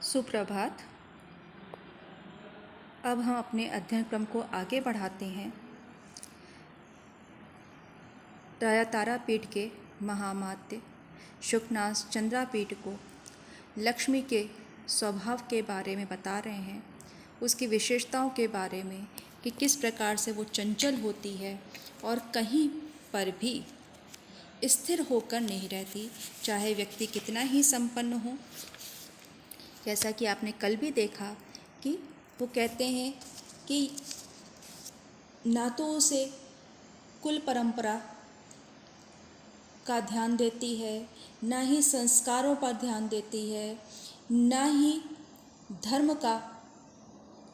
सुप्रभात। अब हम अपने अध्ययन क्रम को आगे बढ़ाते हैं। तारापीठ के महामात्य शुकनाथ चंद्रापीठ को लक्ष्मी के स्वभाव के बारे में बता रहे हैं, उसकी विशेषताओं के बारे में कि किस प्रकार से वो चंचल होती है और कहीं पर भी स्थिर होकर नहीं रहती, चाहे व्यक्ति कितना ही संपन्न हो। जैसा कि आपने कल भी देखा कि वो कहते हैं कि ना तो उसे कुल परंपरा का ध्यान देती है, ना ही संस्कारों पर ध्यान देती है, ना ही धर्म का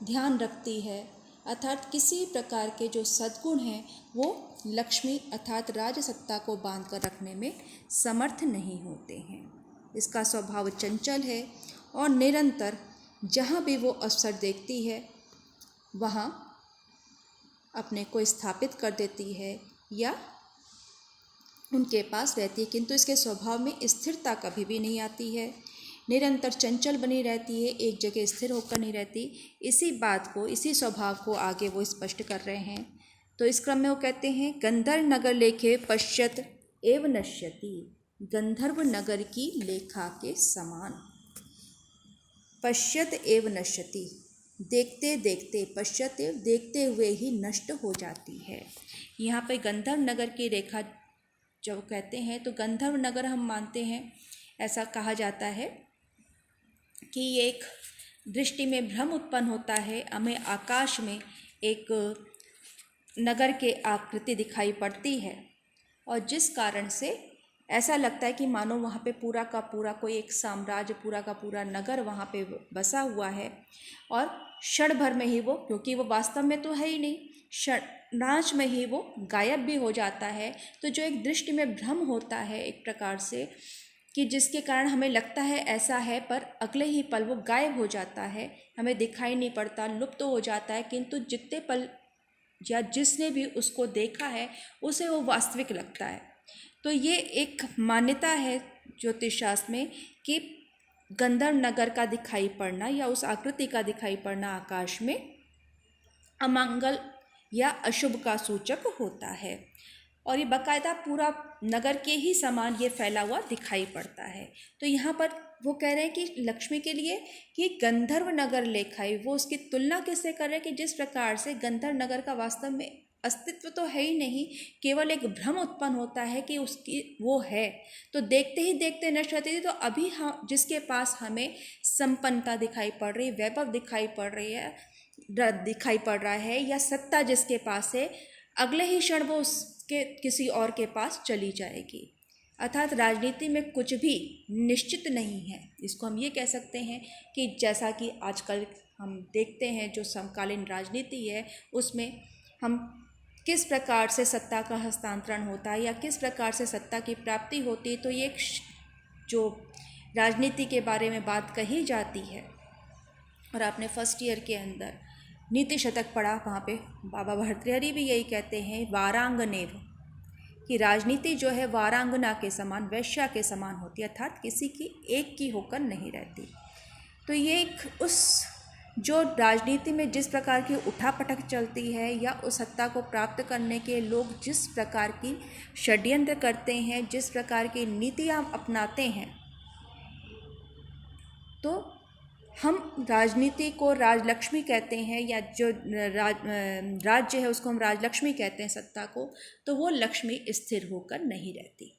ध्यान रखती है, अर्थात किसी प्रकार के जो सद्गुण हैं वो लक्ष्मी अर्थात राजसत्ता को बांध कर रखने में समर्थ नहीं होते हैं। इसका स्वभाव चंचल है और निरंतर जहाँ भी वो अवसर देखती है वहाँ अपने को स्थापित कर देती है या उनके पास रहती है, किंतु इसके स्वभाव में स्थिरता कभी भी नहीं आती है। निरंतर चंचल बनी रहती है, एक जगह स्थिर होकर नहीं रहती। इसी बात को, इसी स्वभाव को आगे वो स्पष्ट कर रहे हैं। तो इस क्रम में वो कहते हैं, गंधर्व नगर लेखे पश्यत एव नश्यति, गंधर्व नगर की लेखा के समान। पश्यत एव नश्यति, देखते देखते, पश्यत एव देखते हुए ही नष्ट हो जाती है। यहाँ पे गंधर्व नगर की रेखा जब कहते हैं तो गंधर्व नगर हम मानते हैं, ऐसा कहा जाता है कि ये एक दृष्टि में भ्रम उत्पन्न होता है। हमें आकाश में एक नगर के आकृति दिखाई पड़ती है और जिस कारण से ऐसा लगता है कि मानो वहाँ पे पूरा का पूरा कोई एक साम्राज्य, पूरा का पूरा नगर वहाँ पे बसा हुआ है और क्षण भर में ही वो, क्योंकि वो वास्तव में तो है ही नहीं, क्षणांश में ही वो गायब भी हो जाता है। तो जो एक दृष्टि में भ्रम होता है एक प्रकार से, कि जिसके कारण हमें लगता है ऐसा है, पर अगले ही पल वो गायब हो जाता है, हमें दिखाई नहीं पड़ता, लुप्त हो जाता है, किंतु जितने पल या जिसने भी उसको देखा है उसे वो वास्तविक लगता है। तो ये एक मान्यता है ज्योतिष शास्त्र में कि गंधर्व नगर का दिखाई पड़ना या उस आकृति का दिखाई पड़ना आकाश में अमंगल या अशुभ का सूचक होता है और ये बाकायदा पूरा नगर के ही समान ये फैला हुआ दिखाई पड़ता है। तो यहाँ पर वो कह रहे हैं कि लक्ष्मी के लिए कि गंधर्व नगर लेखाई, वो उसकी तुलना किससे कर रहे हैं कि जिस प्रकार से गंधर्व नगर का वास्तव में अस्तित्व तो है ही नहीं, केवल एक भ्रम उत्पन्न होता है कि उसकी वो है, तो देखते ही देखते नष्ट होती थी। तो अभी हम जिसके पास हमें संपन्नता दिखाई पड़ रही, वैभव दिखाई पड़ रही है, दिखाई पड़ रहा है या सत्ता जिसके पास है, अगले ही क्षण वो उसके किसी और के पास चली जाएगी। अर्थात राजनीति में कुछ भी निश्चित नहीं है। इसको हम ये कह सकते हैं कि जैसा कि आजकल हम देखते हैं जो समकालीन राजनीति है उसमें हम किस प्रकार से सत्ता का हस्तांतरण होता है या किस प्रकार से सत्ता की प्राप्ति होती है, तो ये जो राजनीति के बारे में बात कही जाती है। और आपने फर्स्ट ईयर के अंदर नीति शतक पढ़ा, वहाँ पे बाबा भर्तृहरि भी यही कहते हैं, वारांगनेव, कि राजनीति जो है वारांगना के समान, वैश्या के समान होती है, अर्थात किसी की एक की होकर नहीं रहती। तो ये एक उस जो राजनीति में जिस प्रकार की उठापटक चलती है या उस सत्ता को प्राप्त करने के लोग जिस प्रकार की षड्यंत्र करते हैं, जिस प्रकार की नीतियाँ अपनाते हैं, तो हम राजनीति को राजलक्ष्मी कहते हैं या जो राज्य है उसको हम राजलक्ष्मी कहते हैं, सत्ता को, तो वो लक्ष्मी स्थिर होकर नहीं रहती।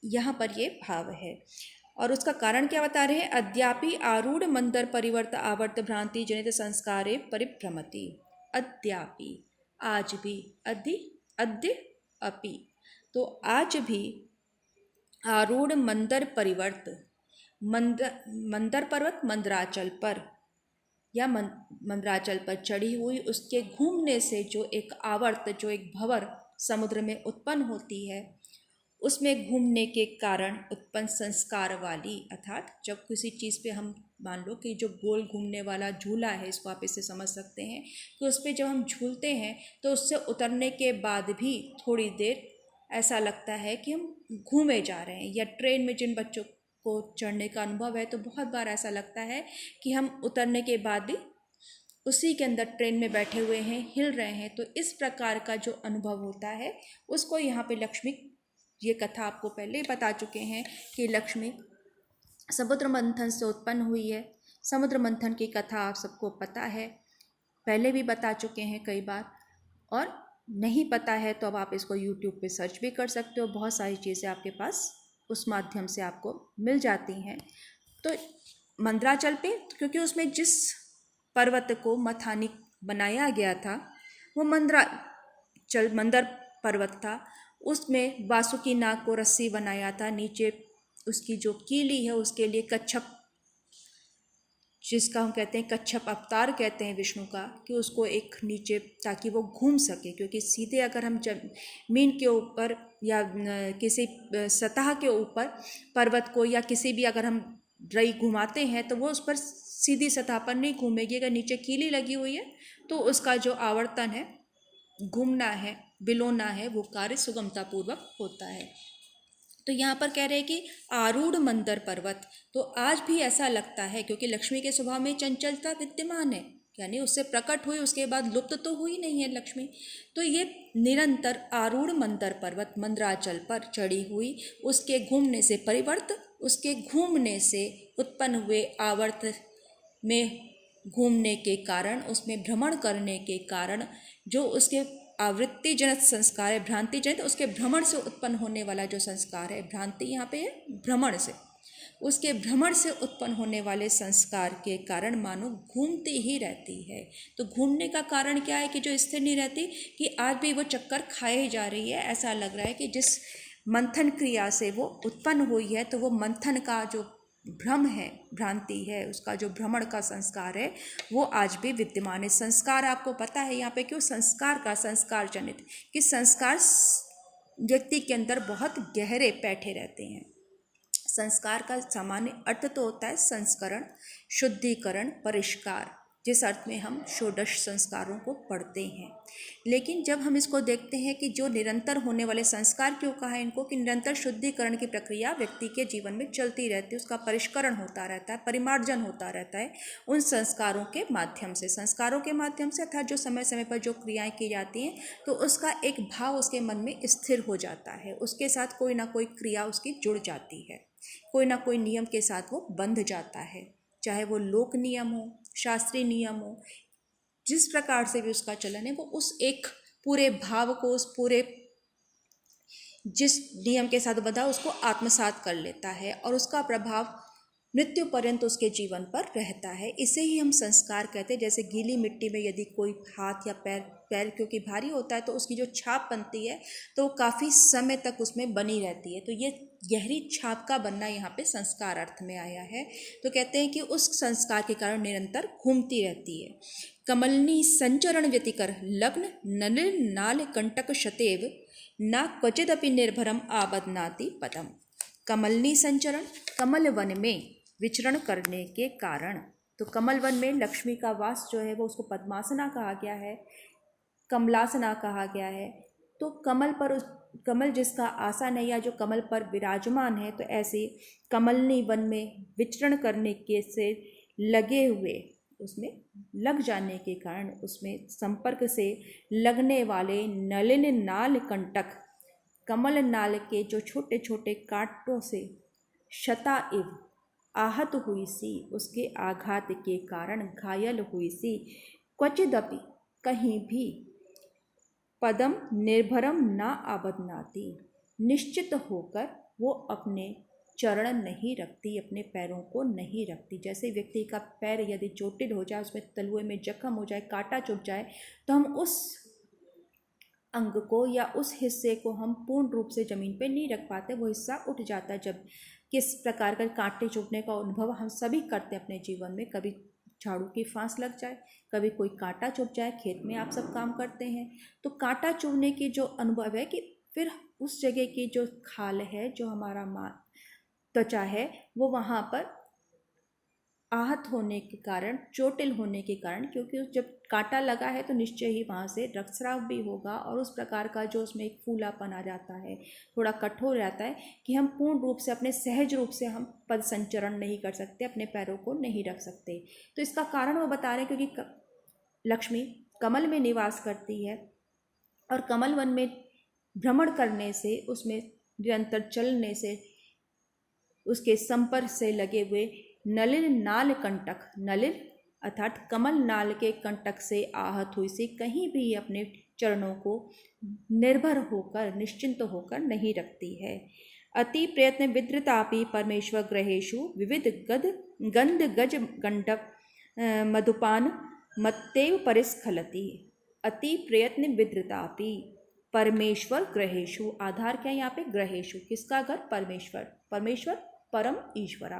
यहाँ पर ये भाव है और उसका कारण क्या बता रहे हैं, अद्यापि आरूढ़ मंदर परिवर्त आवर्त भ्रांति जनित संस्कारे परिभ्रमति। अद्यापि, आज भी, अद्य अपि, तो आज भी आरूढ़ मंदर परिवर्त, मंदर पर्वत मंदराचल पर या मंदराचल पर चढ़ी हुई, उसके घूमने से जो एक आवर्त, जो एक भंवर समुद्र में उत्पन्न होती है, उसमें घूमने के कारण उत्पन्न संस्कार वाली, अर्थात जब किसी चीज़ पे हम मान लो कि जो गोल घूमने वाला झूला है, इसको आप इससे समझ सकते हैं कि उस पर जब हम झूलते हैं तो उससे उतरने के बाद भी थोड़ी देर ऐसा लगता है कि हम घूमे जा रहे हैं। या ट्रेन में जिन बच्चों को चढ़ने का अनुभव है तो बहुत बार ऐसा लगता है कि हम उतरने के बाद भी उसी के अंदर ट्रेन में बैठे हुए हैं, हिल रहे हैं। तो इस प्रकार का जो अनुभव होता है उसको यहाँ पे लक्ष्मी, ये कथा आपको पहले ही बता चुके हैं कि लक्ष्मी समुद्र मंथन से उत्पन्न हुई है। समुद्र मंथन की कथा आप सबको पता है, पहले भी बता चुके हैं कई बार, और नहीं पता है तो अब आप इसको YouTube पे सर्च भी कर सकते हो। बहुत सारी चीज़ें आपके पास उस माध्यम से आपको मिल जाती हैं। तो मंदराचल पे, क्योंकि उसमें जिस पर्वत को मथानी बनाया गया था वो मंदर पर्वत था। उसमें वासुकी नाग को रस्सी बनाया था, नीचे उसकी जो कीली है उसके लिए कच्छप, जिसका हम कहते हैं कच्छप अवतार कहते हैं विष्णु का, कि उसको एक नीचे ताकि वो घूम सके, क्योंकि सीधे अगर हम जमीन के ऊपर या किसी सतह के ऊपर पर्वत को या किसी भी अगर हम रई घुमाते हैं तो वो उस पर सीधी सतह पर नहीं घूमेगी। अगर नीचे कीली लगी हुई है तो उसका जो आवर्तन है, घूमना है, बिलोना है, वो कार्य सुगमतापूर्वक होता है। तो यहाँ पर कह रहे हैं कि आरूढ़ मंदर पर्वत, तो आज भी ऐसा लगता है क्योंकि लक्ष्मी के स्वभाव में चंचलता विद्यमान है, यानी उससे प्रकट हुई उसके बाद लुप्त तो हुई नहीं है लक्ष्मी। तो ये निरंतर आरूढ़ मंदर पर्वत मंदराचल पर चढ़ी हुई, उसके घूमने से परिवर्त, उसके घूमने से उत्पन्न हुए आवर्त में घूमने के कारण, उसमें भ्रमण करने के कारण जो उसके आवृत्ति जनित संस्कार है, भ्रांति जनित, उसके भ्रमण से उत्पन्न होने वाला जो संस्कार है, भ्रांति यहाँ पे है भ्रमण से, उसके भ्रमण से उत्पन्न होने वाले संस्कार के कारण मानो घूमती ही रहती है। तो घूमने का कारण क्या है कि जो स्थिर नहीं रहती, कि आज भी वो चक्कर खाए ही जा रही है। ऐसा लग रहा है कि जिस मंथन क्रिया से वो उत्पन्न हुई है तो वो मंथन का जो भ्रम है, भ्रांति है, उसका जो भ्रमण का संस्कार है वो आज भी विद्यमान है। संस्कार आपको पता है यहाँ पे क्यों संस्कार का, संस्कार जनित, कि संस्कार व्यक्ति के अंदर बहुत गहरे बैठे रहते हैं। संस्कार का सामान्य अर्थ तो होता है संस्करण, शुद्धिकरण, परिष्कार, जिस अर्थ में हम षोडश संस्कारों को पढ़ते हैं। लेकिन जब हम इसको देखते हैं कि जो निरंतर होने वाले संस्कार, क्यों कहा है इनको कि निरंतर शुद्धिकरण की प्रक्रिया व्यक्ति के जीवन में चलती रहती है, उसका परिष्करण होता रहता है, परिमार्जन होता रहता है उन संस्कारों के माध्यम से, संस्कारों के माध्यम से, अर्थात जो समय समय पर जो क्रियाएं की जाती हैं तो उसका एक भाव उसके मन में स्थिर हो जाता है, उसके साथ कोई ना कोई क्रिया उसकी जुड़ जाती है, कोई ना कोई नियम के साथ वो बंध जाता है, चाहे वो लोक नियम हो, शास्त्रीय नियम हो, जिस प्रकार से भी उसका चलन है वो उस एक पूरे भाव को, उस पूरे जिस नियम के साथ बंधा उसको आत्मसात कर लेता है और उसका प्रभाव मृत्यु पर्यंत उसके जीवन पर रहता है। इसे ही हम संस्कार कहते हैं। जैसे गीली मिट्टी में यदि कोई हाथ या पैर क्योंकि भारी होता है तो उसकी जो छाप बनती है तो वो काफ़ी समय तक उसमें बनी रहती है। तो ये गहरी छाप का बनना यहाँ पे संस्कार अर्थ में आया है। तो कहते हैं कि उस संस्कार के कारण निरंतर घूमती रहती है। कमलनी संचरण व्यतिकर लग्न नलिन नाल कंटक शतेव न क्वचिदपि निर्भरम आबदनाति पदम। कमलनी संचरण, कमल वन में विचरण करने के कारण, तो कमल वन में लक्ष्मी का वास जो है वो उसको पद्मासना कहा गया है, कमलासना कहा गया है। तो कमल पर, कमल जिसका आसन है या जो कमल पर विराजमान है, तो ऐसे कमलनी वन में विचरण करने के से लगे हुए, उसमें लग जाने के कारण, उसमें संपर्क से लगने वाले नलिन नाल कंटक, कमल नाल के जो छोटे छोटे कांटों से शता इव आहत हुई सी, उसके आघात के कारण घायल हुई सी, क्वचिदपि कहीं भी पदम निर्भरम ना आबदनाती, निश्चित होकर वो अपने चरण नहीं रखती, अपने पैरों को नहीं रखती। जैसे व्यक्ति का पैर यदि चोटिल हो जाए, उसमें तलुए में जख्म हो जाए, कांटा चुभ जाए, तो हम उस अंग को या उस हिस्से को हम पूर्ण रूप से ज़मीन पे नहीं रख पाते, वो हिस्सा उठ जाता है। जब किस प्रकार का कांटे चुभने का अनुभव हम सभी करते हैं अपने जीवन में, कभी झाड़ू की फांस लग जाए, कभी कोई कांटा चुभ जाए, खेत में आप सब काम करते हैं तो कांटा चुभने की जो अनुभव है कि फिर उस जगह की जो खाल है, जो हमारा त्वचा है, वो वहाँ पर आहत होने के कारण, चोटिल होने के कारण, क्योंकि जब कांटा लगा है तो निश्चय ही वहाँ से रक्तस्राव भी होगा और उस प्रकार का जो उसमें एक फूलापन आ जाता है, थोड़ा कठोर रहता है कि हम पूर्ण रूप से अपने सहज रूप से हम पद संचरण नहीं कर सकते, अपने पैरों को नहीं रख सकते। तो इसका कारण वो बता रहे हैं क्योंकि लक्ष्मी कमल में निवास करती है और कमल वन में भ्रमण करने से, उसमें निरंतर चलने से, उसके संपर्क से लगे हुए नलिन नाल कंटक, नलिन अर्थात कमल नाल के कंटक से आहत हुई से कहीं भी अपने चरणों को निर्भर होकर, निश्चिंत होकर नहीं रखती है। अति प्रयत्न विद्रतापि परमेश्वर ग्रहेषु विविध गंध गज गंडक मधुपान मत्तेव परिस्खलति। अति प्रयत्न विद्रतापि परमेश्वर ग्रहेषु, आधार क्या है यहाँ पे? ग्रहेषु। किसका घर? परमेश्वर। परमेश्वर परम ईश्वरा,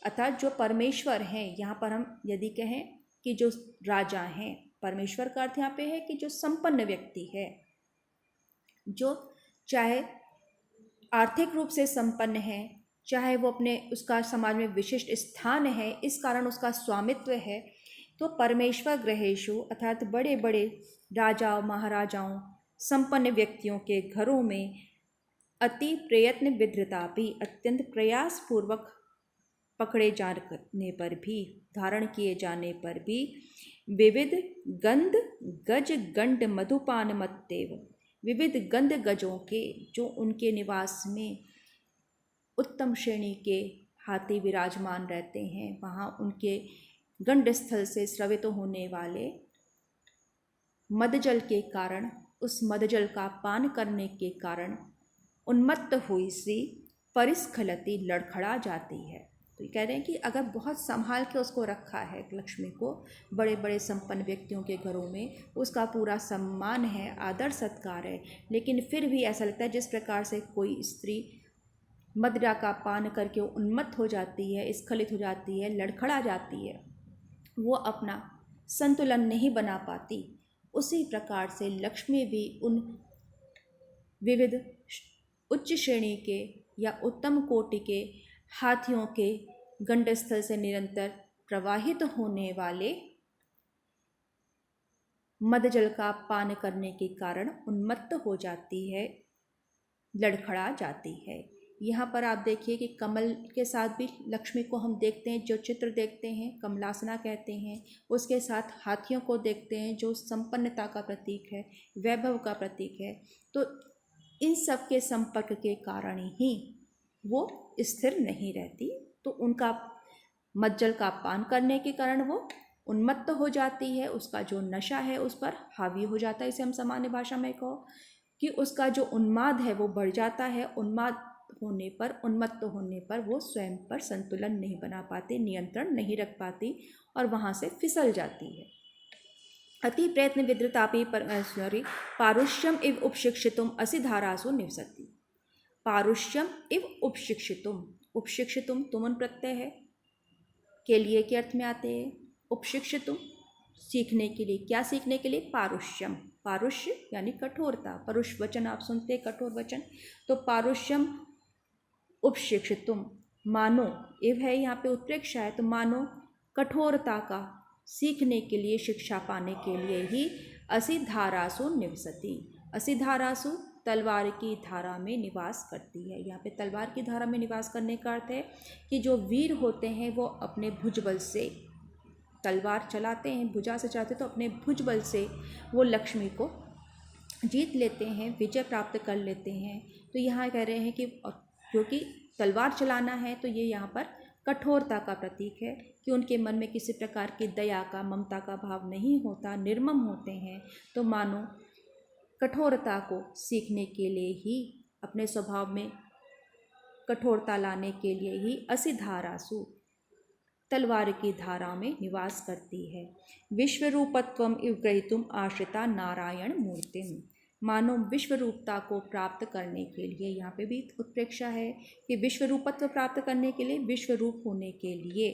अर्थात जो परमेश्वर हैं। यहाँ पर हम यदि कहें कि जो राजा हैं, परमेश्वर का अर्थ यहाँ पे है कि जो संपन्न व्यक्ति है, जो चाहे आर्थिक रूप से संपन्न है, चाहे वो अपने उसका समाज में विशिष्ट स्थान है, इस कारण उसका स्वामित्व है। तो परमेश्वर ग्रहेषु अर्थात बड़े बड़े राजाओं, महाराजाओं, संपन्न व्यक्तियों के घरों में अति प्रयत्न विद्रतापि, अत्यंत प्रयासपूर्वक पकड़े जाने पर भी, धारण किए जाने पर भी, विविध गंध गज गंड मधुपान मत्तेव, विविध गंध गजों के, जो उनके निवास में उत्तम श्रेणी के हाथी विराजमान रहते हैं, वहाँ उनके गंड स्थल से स्रवित होने वाले मदजल के कारण, उस मदजल का पान करने के कारण उन्मत्त हुई सी परिस्खलति, लड़खड़ा जाती है। तो ये कह रहे हैं कि अगर बहुत संभाल के उसको रखा है लक्ष्मी को, बड़े बड़े संपन्न व्यक्तियों के घरों में उसका पूरा सम्मान है, आदर सत्कार है, लेकिन फिर भी ऐसा लगता है जिस प्रकार से कोई स्त्री मदिरा का पान करके उन्मत्त हो जाती है, स्खलित हो जाती है, लड़खड़ा जाती है, वो अपना संतुलन नहीं बना पाती, उसी प्रकार से लक्ष्मी भी उन विविध उच्च श्रेणी के या उत्तम कोटि के हाथियों के गंडस्थल से निरंतर प्रवाहित होने वाले मदजल का पान करने के कारण उन्मत्त हो जाती है, लड़खड़ा जाती है। यहाँ पर आप देखिए कि कमल के साथ भी लक्ष्मी को हम देखते हैं, जो चित्र देखते हैं कमलासना कहते हैं, उसके साथ हाथियों को देखते हैं जो संपन्नता का प्रतीक है, वैभव का प्रतीक है। तो इन सब के संपर्क के कारण ही वो स्थिर नहीं रहती, तो उनका मज्जल का पान करने के कारण वो उन्मत्त हो जाती है, उसका जो नशा है उस पर हावी हो जाता है। इसे हम सामान्य भाषा में कहो कि उसका जो उन्माद है वो बढ़ जाता है। उन्माद होने पर, उन्मत्त होने पर वो स्वयं पर संतुलन नहीं बना पाती, नियंत्रण नहीं रख पाती और वहाँ से फिसल जाती है। अति प्रयत्न विद्रतापि पारुष्यम इव उपशिक्षितुम असि धारासु निवसति। पारुष्यम इव उपशिक्षितुम, उपशिक्षितुम तुमन प्रत्यय है, के लिए के अर्थ में आते हैं। उपशिक्षितुम सीखने के लिए, क्या सीखने के लिए? पारुष्यम, पारुष्य यानी कठोरता। परुष वचन आप सुनते, कठोर वचन, तो पारुष्यम उपशिक्षितुम, मानो, इव है यहाँ पे उत्प्रेक्षा है, तो मानो कठोरता का सीखने के लिए, शिक्षा पाने के लिए ही असि धारासु निवसति। असि धारासु तलवार की धारा में निवास करती है। यहाँ पे तलवार की धारा में निवास करने का अर्थ है कि जो वीर होते हैं वो अपने भुजबल से तलवार चलाते हैं, भुजा से चलाते, तो अपने भुजबल से वो लक्ष्मी को जीत लेते हैं, विजय प्राप्त कर लेते हैं। तो यहाँ कह रहे हैं कि क्योंकि तलवार चलाना है तो ये यहाँ पर कठोरता का प्रतीक है कि उनके मन में किसी प्रकार की दया का, ममता का भाव नहीं होता, निर्मम होते हैं। तो मानो कठोरता को सीखने के लिए ही, अपने स्वभाव में कठोरता लाने के लिए ही असि धारासु, तलवार की धारा में निवास करती है। विश्वरूपत्वम इव ग्रहीतुम आश्रिता नारायण मूर्तिम, मानो विश्वरूपता को प्राप्त करने के लिए, यहाँ पे भी उत्प्रेक्षा है कि विश्वरूपत्व प्राप्त करने के लिए, विश्वरूप होने के लिए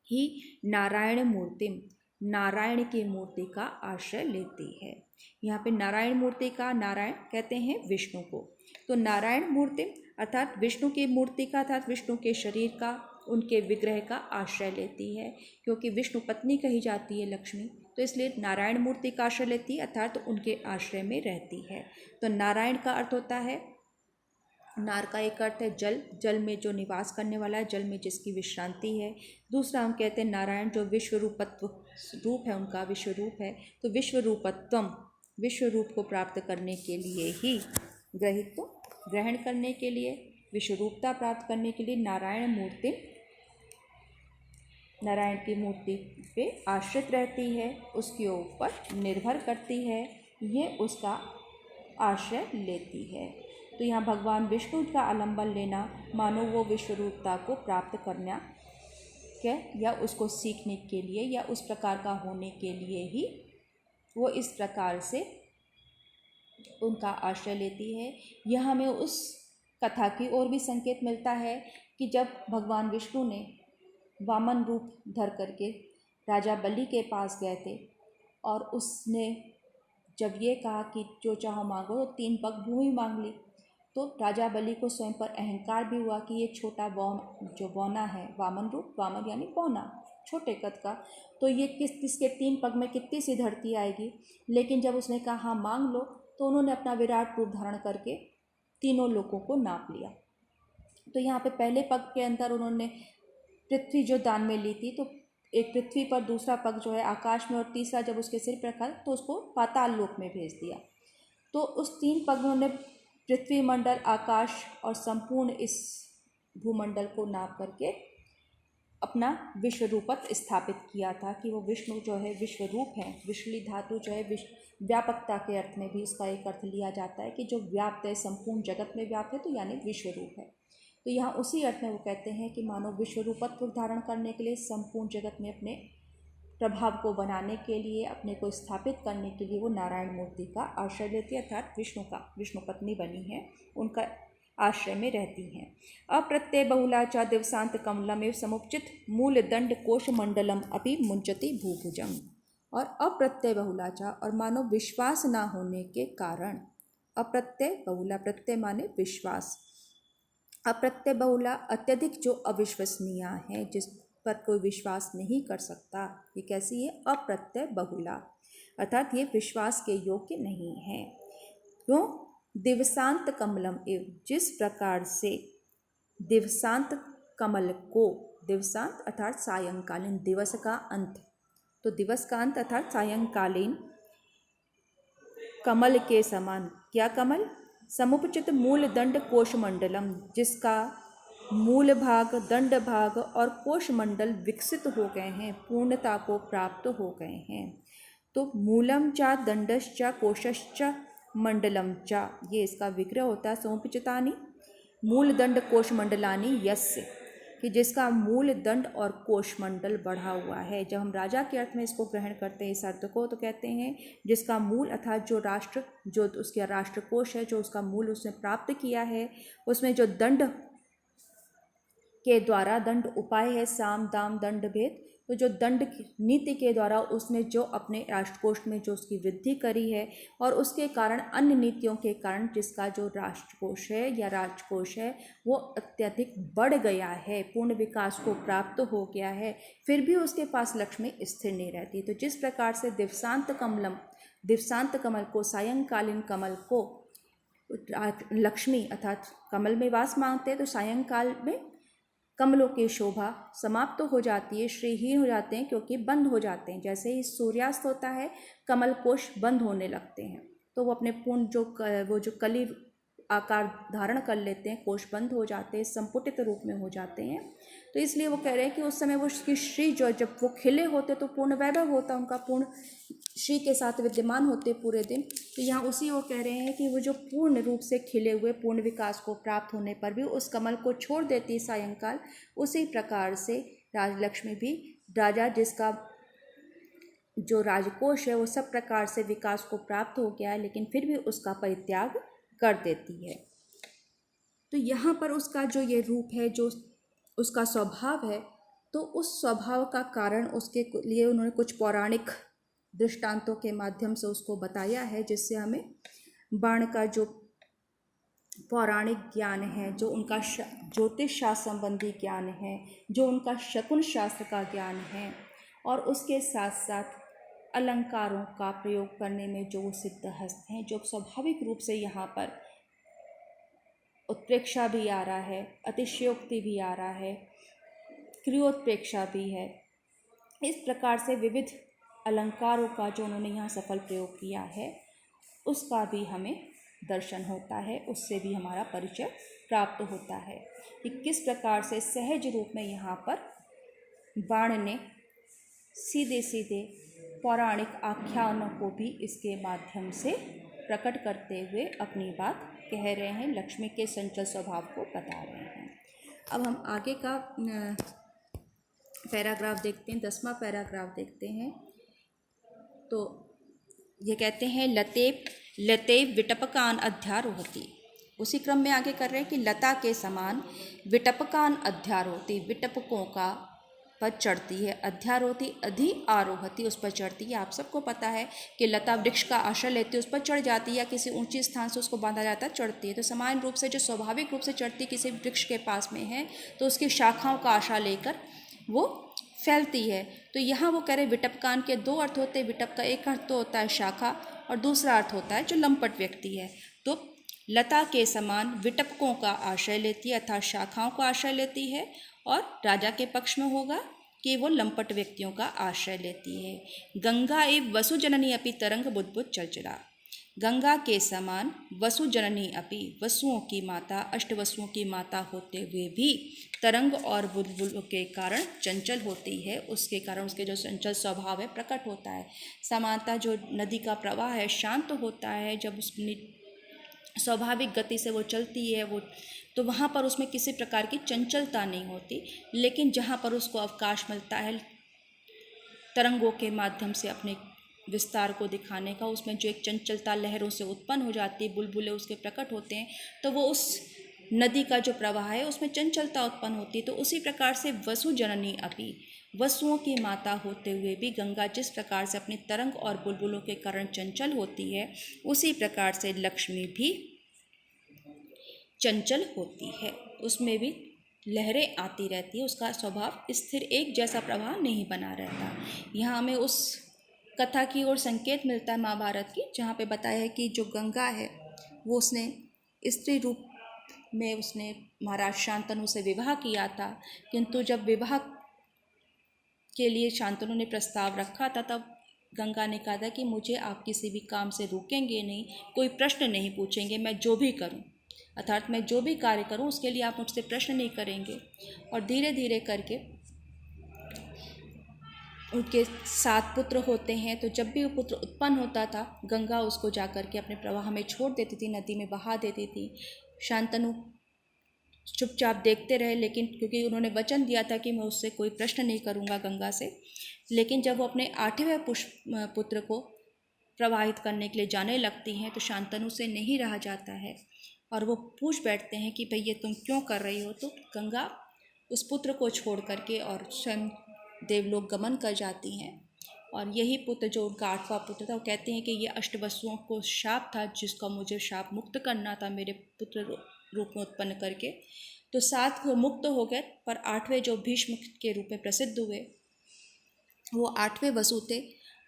ही नारायण मूर्तिम, नारायण की मूर्ति का आश्रय लेती है। यहाँ पे नारायण मूर्ति का, नारायण कहते हैं विष्णु को, तो नारायण मूर्ति अर्थात विष्णु की मूर्ति का, अर्थात विष्णु के शरीर का उनके विग्रह का आश्रय लेती है, क्योंकि विष्णु पत्नी कही जाती है लक्ष्मी, तो इसलिए नारायण मूर्ति का आश्रय लेती है, अर्थात तो उनके आश्रय में रहती है। तो नारायण का अर्थ होता है, नार का एक अर्थ है जल, जल में जो निवास करने वाला है, जल में जिसकी विश्रांति है। दूसरा हम कहते हैं नारायण, जो विश्व रूपत्व रूप है, उनका विश्व रूप है। तो विश्व रूपत्वम, विश्व रूप को प्राप्त करने के लिए ही, ग्रहित्व ग्रहण करने के लिए, विश्व रूपता प्राप्त करने के लिए नारायण मूर्ति, नारायण की मूर्ति पे आश्रित रहती है, उसके ऊपर निर्भर करती है, ये उसका आश्रय लेती है। तो यहाँ भगवान विष्णु का आलंबन लेना मानो वो विश्व रूपता को प्राप्त करना क्या, या उसको सीखने के लिए, या उस प्रकार का होने के लिए ही वो इस प्रकार से उनका आश्रय लेती है। यह हमें उस कथा की ओर भी संकेत मिलता है कि जब भगवान विष्णु ने वामन रूप धर करके राजा बलि के पास गए थे और उसने जब ये कहा कि जो चाहो मांगो, तो 3 पग भूमि मांग ली, तो राजा बलि को स्वयं पर अहंकार भी हुआ कि ये छोटा जो बौना है, वामन रूप, वामन यानी बौना, छोटे कद का, तो ये किसके 3 पग में कितनी सी धरती आएगी। लेकिन जब उसने कहा हाँ मांग लो, तो उन्होंने अपना विराट रूप धारण करके तीनों लोगों को नाप लिया। तो यहाँ पे पहले पग के अंदर उन्होंने पृथ्वी जो दान में ली थी, तो एक पृथ्वी पर, दूसरा पग जो है आकाश में, और तीसरा जब उसके सिर पर रखा तो उसको पाताल लोक में भेज दिया। तो उस 3 पगों ने पृथ्वी मंडल, आकाश और संपूर्ण इस भूमंडल को नाप करके अपना विश्व रूपत्व स्थापित किया था कि वो विष्णु जो है विश्व रूप है। विश्वली धातु जो है व्यापकता के अर्थ में भी इसका एक अर्थ लिया जाता है कि जो व्याप्त है, संपूर्ण जगत में व्याप्त है, तो यानी विश्व रूप है। तो यहाँ उसी अर्थ में वो कहते हैं कि मानव विश्व रूपत्व धारण करने के लिए, संपूर्ण जगत में अपने प्रभाव को बनाने के लिए, अपने को स्थापित करने के लिए वो नारायण मूर्ति का आश्रय लेती है, अर्थात विष्णु पत्नी बनी है, उनका आश्रय में रहती हैं। अप्रत्यय बहुला च दिवसांत कमलमेव समुचित मूल दंड कोश मंडलम अपि मुंचति भूभुजम। और अप्रत्यय बहुला च, और मानो विश्वास ना होने के कारण, अप्रत्यय बहुला, प्रत्यय माने विश्वास, अप्रत्यय बहुला अत्यधिक जो अविश्वसनीय है, जिस पर कोई विश्वास नहीं कर सकता, ये कैसी है, अप्रत्यय बहुला, अर्थात ये विश्वास के योग्य नहीं है। क्यों, दिवसांत कमलम एव, जिस प्रकार से दिवसांत कमल को, दिवसांत अर्थात सायंकालीन, दिवस का अंत, तो दिवस का अंत अर्थात सायंकालीन कमल के समान, क्या कमल, समुपचित मूल दंड कोश मंडलम, जिसका मूल भाग, दंड भाग और कोश मंडल विकसित हो गए हैं, पूर्णता को प्राप्त हो गए हैं। तो मूलम चा दंडश्चा कोशश्चा मंडलम चा, ये इसका विग्रह होता है। समुपचितानि मूल दंड कोश मंडलानि यस्य, कि जिसका मूल दंड और कोश मंडल बढ़ा हुआ है। जब हम राजा के अर्थ में इसको ग्रहण करते हैं इस अर्थ को, तो कहते हैं जिसका मूल अर्थात जो राष्ट्र, जो उसका राष्ट्रकोश है, जो उसका मूल उसने प्राप्त किया है, उसमें जो दंड के द्वारा, दंड उपाय है, साम दाम दंड भेद, तो जो दंड नीति के द्वारा उसने जो अपने राष्ट्रकोश में जो उसकी वृद्धि करी है, और उसके कारण अन्य नीतियों के कारण जिसका जो राष्ट्रकोश है या राजकोष है वो अत्यधिक बढ़ गया है, पूर्ण विकास को प्राप्त हो गया है, फिर भी उसके पास लक्ष्मी स्थिर नहीं रहती। तो जिस प्रकार से दिवसांत कमल को, सायंकालीन कमल को लक्ष्मी अर्थात कमल में वास मांगते हैं, तो सायंकाल में कमलों की शोभा समाप्त हो जाती है, श्रीहीन हो जाते हैं, क्योंकि बंद हो जाते हैं। जैसे ही सूर्यास्त होता है कमल कोश बंद होने लगते हैं, तो वो अपने पूर्ण वो जो कली आकार धारण कर लेते हैं, कोश बंद हो जाते हैं, संपुटित रूप में हो जाते हैं। तो इसलिए वो कह रहे हैं कि उस समय वो उसकी श्री जो, जब वो खिले होते तो पूर्ण वैभव होता, उनका पूर्ण श्री के साथ विद्यमान होते पूरे दिन। तो यहाँ उसी वो कह रहे हैं कि वो जो पूर्ण रूप से खिले हुए, पूर्ण विकास को प्राप्त होने पर भी उस कमल को छोड़ देती है सायंकाल, उसी प्रकार से राजलक्ष्मी भी, राजा जिसका जो राजकोष है वो सब प्रकार से विकास को प्राप्त हो गया है, लेकिन फिर भी उसका परित्याग कर देती है। तो यहाँ पर उसका जो ये रूप है, जो उसका स्वभाव है, तो उस स्वभाव का कारण उसके लिए उन्होंने कुछ पौराणिक दृष्टांतों के माध्यम से उसको बताया है, जिससे हमें बाण का जो पौराणिक ज्ञान है, जो उनका ज्योतिष शास्त्र संबंधी ज्ञान है, जो उनका शकुन शास्त्र का ज्ञान है, और उसके साथ साथ अलंकारों का प्रयोग करने में जो सिद्धहस्त हैं, जो स्वाभाविक रूप से यहाँ पर उत्प्रेक्षा भी आ रहा है, अतिशयोक्ति भी आ रहा है, क्रियोत्प्रेक्षा भी है। इस प्रकार से विविध अलंकारों का जो उन्होंने यहाँ सफल प्रयोग किया है, उसका भी हमें दर्शन होता है, उससे भी हमारा परिचय प्राप्त होता है कि किस प्रकार से सहज रूप में यहाँ पर बाण ने सीधे सीधे पौराणिक आख्यानों को भी इसके माध्यम से प्रकट करते हुए अपनी बात कह रहे हैं, लक्ष्मी के संचल स्वभाव को बता रहे हैं। अब हम आगे का पैराग्राफ देखते हैं, 10वां पैराग्राफ देखते हैं। तो ये कहते हैं लते विटपकान अध्यारोहति। उसी क्रम में आगे कर रहे हैं कि लता के समान विटपकान अध्यारोहति, विटपकों का पर चढ़ती है, अध्यारोहति अधि आरोहति, उस पर चढ़ती है। आप सबको पता है कि लता वृक्ष का आश्रय लेती है, उस पर चढ़ जाती है, या किसी ऊंची स्थान से उसको बांधा जाता है, चढ़ती है। तो समान रूप से जो स्वाभाविक रूप से चढ़ती किसी वृक्ष के पास में है, तो उसकी शाखाओं का आश्रय लेकर वो फैलती है। तो यहाँ वो कह रहे विटपकान के दो अर्थ होते हैं। विटप का एक अर्थ तो होता है शाखा, और दूसरा अर्थ होता है जो लंपट व्यक्ति है। तो लता के समान विटपकों का आश्रय लेती है, अर्थात शाखाओं का आश्रय लेती है, और राजा के पक्ष में होगा कि वो लंपट व्यक्तियों का आश्रय लेती है। गंगा एवं वसु जननी अपि तरंग बुद्बुद चलचला। गंगा के समान वसु जननी अपि, वसुओं की माता, अष्टवसुओं की माता होते हुए भी तरंग और बुलबुल के कारण चंचल होती है, उसके कारण उसके जो चंचल स्वभाव है प्रकट होता है। समानता जो नदी का प्रवाह है शांत होता है, जब उस स्वाभाविक गति से वो चलती है वो, तो वहाँ पर उसमें किसी प्रकार की चंचलता नहीं होती। लेकिन जहाँ पर उसको अवकाश मिलता है तरंगों के माध्यम से अपने विस्तार को दिखाने का, उसमें जो एक चंचलता लहरों से उत्पन्न हो जाती है, बुलबुले उसके प्रकट होते हैं, तो वो उस नदी का जो प्रवाह है उसमें चंचलता उत्पन्न होती है। तो उसी प्रकार से वसु जननी अपि, वसुओं की माता होते हुए भी गंगा जिस प्रकार से अपनी तरंग और बुलबुलों के कारण चंचल होती है, उसी प्रकार से लक्ष्मी भी चंचल होती है, उसमें भी लहरें आती रहती है, उसका स्वभाव स्थिर एक जैसा प्रवाह नहीं बना रहता। यहाँ हमें उस कथा की ओर संकेत मिलता है महाभारत की, जहाँ पे बताया है कि जो गंगा है वो उसने स्त्री रूप में उसने महाराज शांतनु से विवाह किया था, किंतु जब विवाह के लिए शांतनु ने प्रस्ताव रखा था तब गंगा ने कहा था कि मुझे आप किसी भी काम से रोकेंगे नहीं, कोई प्रश्न नहीं पूछेंगे, मैं जो भी करूं, अर्थात मैं जो भी कार्य करूं उसके लिए आप मुझसे प्रश्न नहीं करेंगे। और धीरे धीरे करके उनके 7 पुत्र होते हैं, तो जब भी वो पुत्र उत्पन्न होता था गंगा उसको जा कर के अपने प्रवाह में छोड़ देती थी, नदी में बहा देती थी। शांतनु चुपचाप देखते रहे, लेकिन क्योंकि उन्होंने वचन दिया था कि मैं उससे कोई प्रश्न नहीं करूँगा गंगा से। लेकिन जब वो अपने 8वें पुत्र को प्रवाहित करने के लिए जाने लगती हैं तो शांतनु से नहीं रहा जाता है, और वो पूछ बैठते हैं कि भाई ये तुम क्यों कर रही हो। तो गंगा उस पुत्र को छोड़ करके और स्वयं देवलोक गमन कर जाती हैं। और यही पुत्र जो उनका 8वां पुत्र था, वो कहते हैं कि ये अष्टवसुओं को शाप था जिसका मुझे शाप मुक्त करना था मेरे पुत्र रूप में उत्पन्न करके। तो 7 को मुक्त हो गए, पर 8वें जो भीष्म के रूप में प्रसिद्ध हुए वो 8वें वसु थे,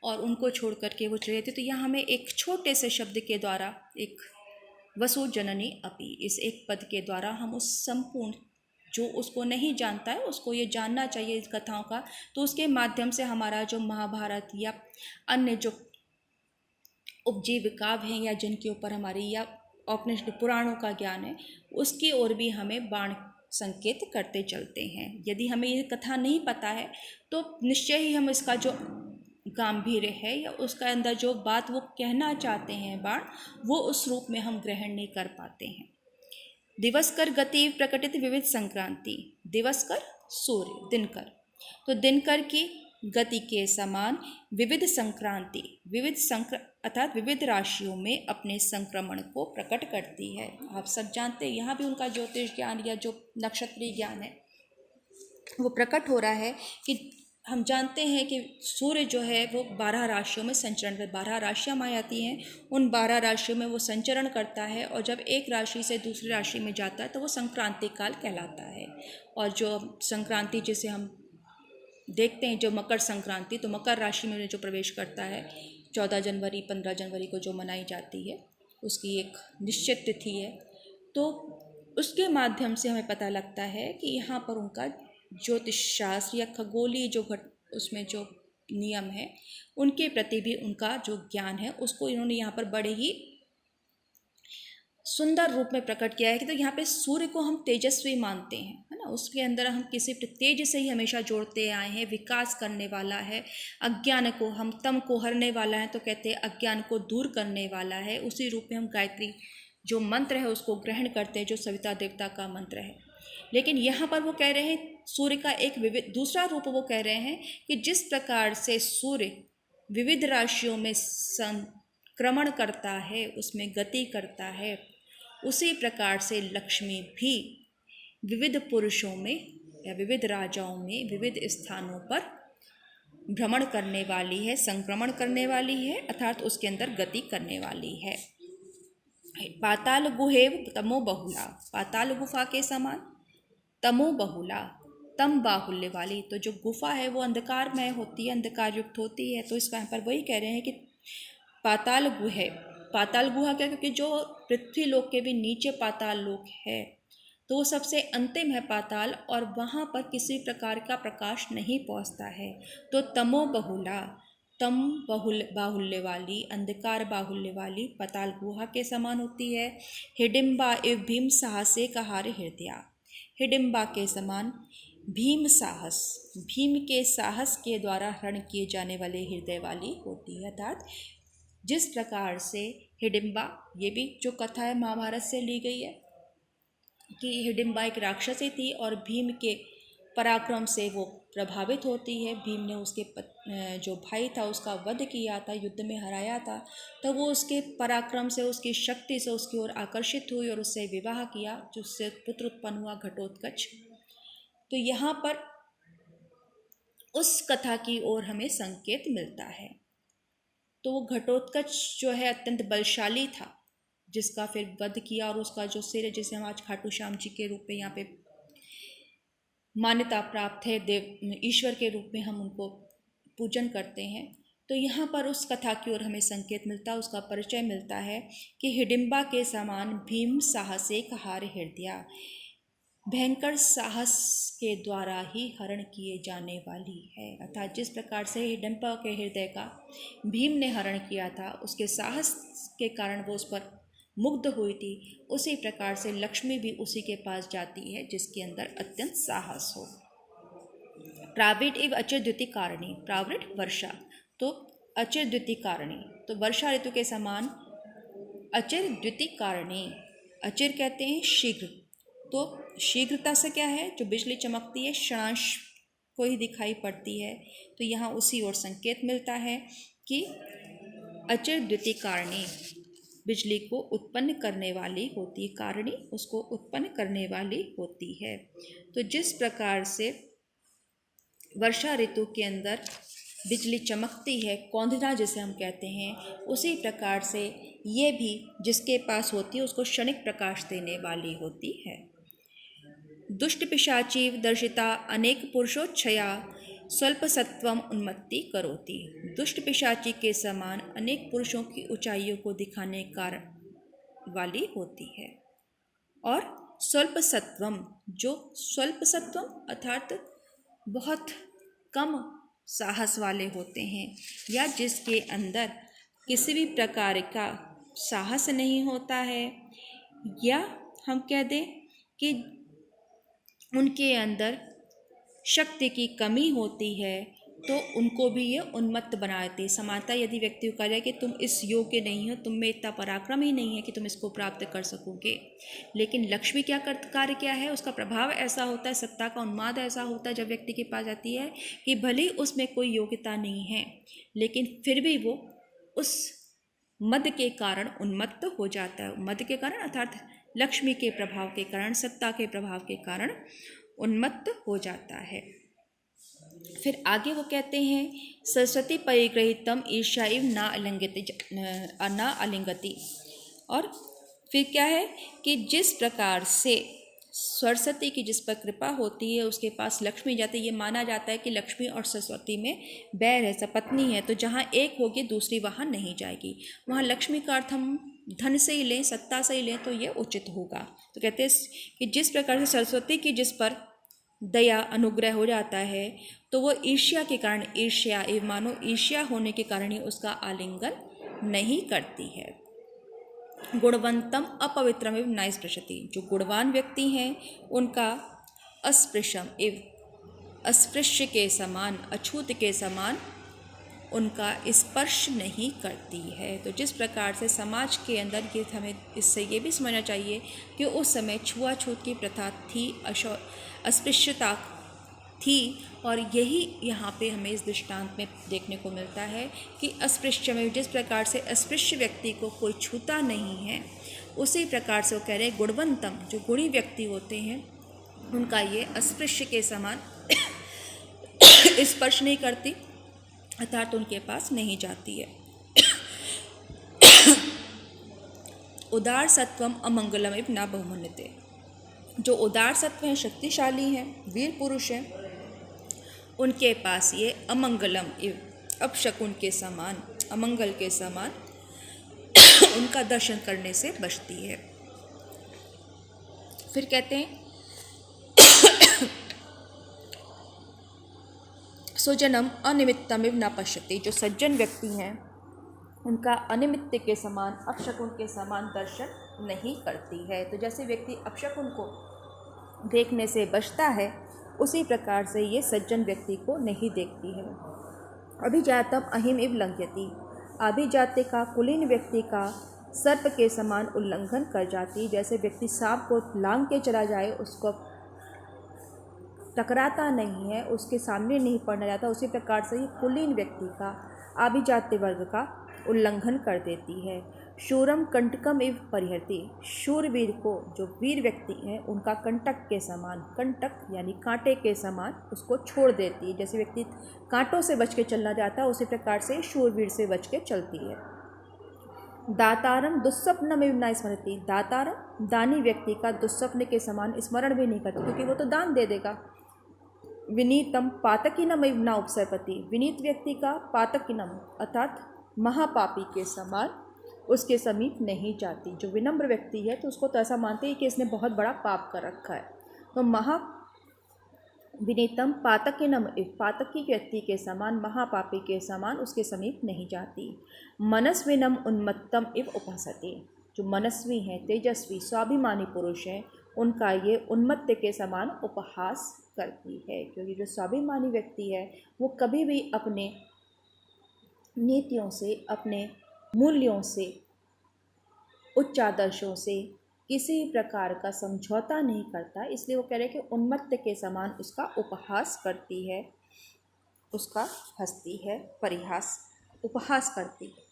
और उनको छोड़ करके वो चले थे। तो यहाँ हमें एक छोटे से शब्द के द्वारा, एक वसु जननी अपि, इस एक पद के द्वारा हम उस संपूर्ण, जो उसको नहीं जानता है उसको ये जानना चाहिए इस कथाओं का, तो उसके माध्यम से हमारा जो महाभारत या अन्य जो उपजीविका हैं या जिनके ऊपर हमारी या अपने पुराणों का ज्ञान है, उसकी ओर भी हमें बाण संकेत करते चलते हैं। यदि हमें ये कथा नहीं पता है तो निश्चय ही हम इसका जो गांभीर्य है या उसका अंदर जो बात वो कहना चाहते हैं बाण, वो उस रूप में हम ग्रहण नहीं कर पाते हैं। दिवसकर गति प्रकटित विविध संक्रांति, दिवसकर सूर्य दिनकर, तो दिनकर की गति के समान विविध संक्रांति, अर्थात विविध राशियों में अपने संक्रमण को प्रकट करती है। आप सब जानते हैं यहाँ भी उनका ज्योतिष ज्ञान या जो नक्षत्रीय ज्ञान है वो प्रकट हो रहा है कि हम जानते हैं कि सूर्य जो है वो 12 राशियों में संचरण कर 12 राशियाँ मानी जाती हैं, उन 12 राशियों में वो संचरण करता है और जब एक राशि से दूसरी राशि में जाता है तो वो संक्रांति काल कहलाता है। और जो संक्रांति जिसे हम देखते हैं, जो मकर संक्रांति, तो मकर राशि में जो प्रवेश करता है 14 जनवरी 15 जनवरी को जो मनाई जाती है, उसकी एक निश्चित तिथि है। तो उसके माध्यम से हमें पता लगता है कि यहाँ पर उनका ज्योतिष शास्त्र या खगोलीय जो उसमें जो नियम है उनके प्रति भी उनका जो ज्ञान है उसको इन्होंने यहाँ पर बड़े ही सुंदर रूप में प्रकट किया है कि तो यहाँ पे सूर्य को हम तेजस्वी मानते हैं, है ना। उसके अंदर हम किसी तेज से ही हमेशा जोड़ते आए हैं, विकास करने वाला है। अज्ञान को हम तम को हरने वाला है, तो कहते हैं अज्ञान को दूर करने वाला है। उसी रूप में हम गायत्री जो मंत्र है उसको ग्रहण करते हैं, जो सविता देवता का मंत्र है। लेकिन यहाँ पर वो कह रहे हैं सूर्य का एक विविध दूसरा रूप वो कह रहे हैं कि जिस प्रकार से सूर्य विविध राशियों में संक्रमण करता है, उसमें गति करता है, उसी प्रकार से लक्ष्मी भी विविध पुरुषों में या विविध राजाओं में विविध स्थानों पर भ्रमण करने वाली है, संक्रमण करने वाली है, अर्थात उसके अंदर गति करने वाली है। पाताल गुहेव तमो बहुला, पाताल गुफा के समान तमो बहुला, तम बाहुल्य वाली। तो जो गुफा है वो अंधकारमय होती है, अंधकार युक्त होती है। तो इसका यहाँ पर वही कह रहे हैं कि पाताल गुहे, पाताल गुहा क्या, क्योंकि जो पृथ्वी लोक के भी नीचे पाताल लोक है तो वो सबसे अंतिम है पाताल, और वहाँ पर किसी प्रकार का प्रकाश नहीं पहुँचता है। तो तमो बहुला, तम बाहुल्य वाली, अंधकार बाहुल्य वाली पाताल गुहा के समान होती है। हिडिम्बा इव भीम साहसे कहारे हृदया, हिडिम्बा के समान भीम साहस, भीम के साहस के द्वारा हरण किए जाने वाले हृदय वाली होती है। अर्थात जिस प्रकार से हिडिम्बा, ये भी जो कथा है महाभारत से ली गई है कि हिडिम्बा एक राक्षसी थी और भीम के पराक्रम से वो प्रभावित होती है। भीम ने उसके जो भाई था उसका वध किया था, युद्ध में हराया था, तो वो उसके पराक्रम से, उसकी शक्ति से उसकी ओर आकर्षित हुई और उससे विवाह किया, जिससे पुत्र उत्पन्न हुआ घटोत्कच। तो यहाँ पर उस कथा की ओर हमें संकेत मिलता है। तो वो घटोत्कच जो है अत्यंत बलशाली था, जिसका फिर वध किया और उसका जो सिर है, जिसे हम आज खाटू श्याम जी के रूप में यहाँ पे मान्यता प्राप्त है, देव ईश्वर के रूप में हम उनको पूजन करते हैं। तो यहाँ पर उस कथा की ओर हमें संकेत मिलता है, उसका परिचय मिलता है कि हिडिम्बा के समान भीम साहसे कहार हृदया, भयंकर साहस के द्वारा ही हरण किए जाने वाली है। अर्थात जिस प्रकार से हिडिम्बा के हृदय का भीम ने हरण किया था, उसके साहस के कारण वो उस पर मुग्ध हुई थी, उसी प्रकार से लक्ष्मी भी उसी के पास जाती है जिसके अंदर अत्यंत साहस हो। प्राविट एवं अचिर द्युति कारणी, प्रावृट वर्षा, तो अचिर द्युति कारणी, तो वर्षा ऋतु के समान अचिर द्युति कारणी। अचिर कहते हैं शीघ्र, तो शीघ्रता से क्या है, जो बिजली चमकती है क्षणांश को ही दिखाई पड़ती है। तो यहाँ उसी ओर संकेत मिलता है कि अचिर द्युति कारणी बिजली को उत्पन्न करने वाली होती है, कारणी उसको उत्पन्न करने वाली होती है। तो जिस प्रकार से वर्षा ऋतु के अंदर बिजली चमकती है, कौंधना जिसे हम कहते हैं, उसी प्रकार से ये भी जिसके पास होती है उसको क्षणिक प्रकाश देने वाली होती है। दुष्ट पिशाचीव दर्शिता अनेक पुरुषोच्छया स्वल्प सत्वम उन्मत्ति करोति, दुष्ट पिशाची के समान अनेक पुरुषों की ऊंचाइयों को दिखाने कारण वाली होती है। और स्वल्प सत्वम, जो स्वल्प सत्वम अर्थात बहुत कम साहस वाले होते हैं, या जिसके अंदर किसी भी प्रकार का साहस नहीं होता है, या हम कह दें कि उनके अंदर शक्ति की कमी होती है, तो उनको भी ये उन्मत्त बना देती है। समानता यदि व्यक्ति को कहा जाए कि तुम इस योग्य नहीं हो, तुम में इतना पराक्रम ही नहीं है कि तुम इसको प्राप्त कर सकोगे, लेकिन लक्ष्मी क्या कार्य क्या है, उसका प्रभाव ऐसा होता है, सत्ता का उन्माद ऐसा होता है जब व्यक्ति के पास आती है कि भले ही उसमें कोई योग्यता नहीं है, लेकिन फिर भी वो उस मद के कारण उन्मत्त हो जाता है। मद के कारण अर्थात लक्ष्मी के प्रभाव के कारण, सत्ता के प्रभाव के कारण उन्मत्त हो जाता है। फिर आगे वो कहते हैं सरस्वती परिग्रहितम ईर्ष्या इव ना अलिंगति। और फिर क्या है कि जिस प्रकार से सरस्वती की जिस पर कृपा होती है उसके पास लक्ष्मी जाती है। ये माना जाता है कि लक्ष्मी और सरस्वती में बैर है, सपत्नी है, तो जहाँ एक होगी दूसरी वहाँ नहीं जाएगी। वहाँ लक्ष्मी का अर्थ हम धन से ही लें, सत्ता से ही लें तो ये उचित होगा। तो कहते हैं कि जिस प्रकार से सरस्वती की जिस पर दया अनुग्रह हो जाता है तो वो ईर्ष्या के कारण, ईर्ष्या एवं मानो ईर्ष्या होने के कारण ही उसका आलिंगन नहीं करती है। गुणवंतम अपवित्रम एवं न स्पृशति। जो गुणवान व्यक्ति हैं उनका अस्पृशम एवं अस्पृश्य के समान, अछूत के समान उनका स्पर्श नहीं करती है। तो जिस प्रकार से समाज के अंदर ये हमें इससे ये भी समझना चाहिए कि उस समय छुआछूत की प्रथा थी, अस्पृश्यता थी, और यही यहाँ पे हमें इस दृष्टांत में देखने को मिलता है कि अस्पृश्य में जिस प्रकार से अस्पृश्य व्यक्ति को कोई छूता नहीं है, उसी प्रकार से वो कह रहे हैं गुणवंतम, जो गुणी व्यक्ति होते हैं उनका ये अस्पृश्य के समान स्पर्श नहीं करती, अर्थात उनके पास नहीं जाती है। उदार सत्वम अमंगलम इव न बहुमन्यते। जो उदार सत्व हैं, शक्तिशाली हैं, वीर पुरुष हैं, उनके पास ये अमंगलम इव अपशकुन के समान, अमंगल के समान उनका दर्शन करने से बचती है। फिर कहते हैं सुजनम अनिमित्तमिव न पश्यति। जो सज्जन व्यक्ति हैं उनका अनिमित्त के समान, अपशकुन के समान दर्शन नहीं करती है। तो जैसे व्यक्ति अपशकुन को देखने से बचता है उसी प्रकार से ये सज्जन व्यक्ति को नहीं देखती है। अभिजातम अहिम इव लंघयति। अभिजात्य का, कुलीन व्यक्ति का सर्प के समान उल्लंघन कर जाती। जैसे व्यक्ति सांप को लांघ के चला जाए, उसको टकराता नहीं है, उसके सामने नहीं पड़ना जाता, उसी प्रकार से ही कुलीन व्यक्ति का, अभिजात्य वर्ग का उल्लंघन कर देती है। शूरम कंटकम इव परिहरति। शूरवीर को, जो वीर व्यक्ति हैं, उनका कंटक के समान, कंटक यानी कांटे के समान उसको छोड़ देती है। जैसे व्यक्ति कांटों से बच के चलना चाहता है उसी प्रकार से शूरवीर से बच के चलती है। दातारम दुस्सप्नम इव न स्मरति। दातारम, दानी व्यक्ति का दुस्सप्न के समान स्मरण भी नहीं करती, क्योंकि वो तो दान दे देगा। विनीतम पातकीनम इव न उपसर्पति। विनीत व्यक्ति का पातकीनम अर्थात महापापी के समान उसके समीप नहीं जाती। जो विनम्र व्यक्ति है तो उसको तो ऐसा मानते हैं कि इसने बहुत बड़ा पाप कर रखा है। तो विनीतम पातकीनम, पातकी व्यक्ति के समान, महापापी के समान उसके समीप नहीं जाती। मनस्विनम उन्मत्तम इव उपहसति। जो मनस्वी हैं, तेजस्वी, स्वाभिमानी पुरुष हैं, उनका ये उन्मत्त के समान उपहास करती है। क्योंकि जो स्वाभिमानी व्यक्ति है वो कभी भी अपने नीतियों से, अपने मूल्यों से, उच्च आदर्शों से किसी प्रकार का समझौता नहीं करता। इसलिए वो कह रहे हैं कि उन्मत्त के समान उसका उपहास करती है, उसका हंसती है, परिहास, उपहास करती है।